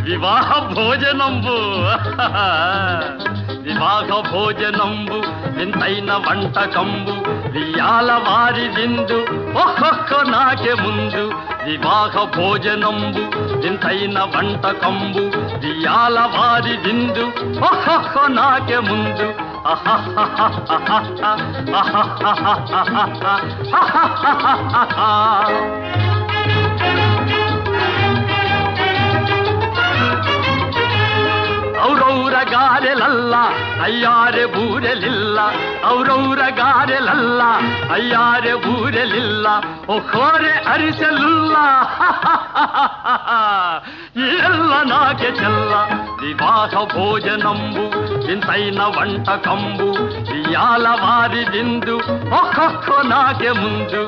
వివాహ భోజనంబు వివాహ భోజనంబు వింతైన వంటకంబు వియాల వారి విందు ఒక్కొక్క నాకే ముందు వివాహ భోజనంబు వింతైన వంటకంబు వియాల వారి విందు ఒక్కొక్క నాకే ముందు ಔರೌರ ಗಾರೆಲಲ್ಲ ಅಯ್ಯಾರೆ ಬೂರೆಲಿಲ್ಲ ಔರೌರ ಗಾರೆಲಲ್ಲ ಅಯ್ಯಾರೆ ಬೂರೆಲಿಲ್ಲ ಒಕ್ಕೋರೆ ಅರಿಸಲಿಲ್ಲ ಎಲ್ಲ ನಾಗೆ ಚೆಲ್ಲ ವಿವಾಹ ಭೋಜನಂಬು ಇಂತೈನ వంటకంబు ఇయాల వారి విందు ఒక్కొక్క నాకే ముందు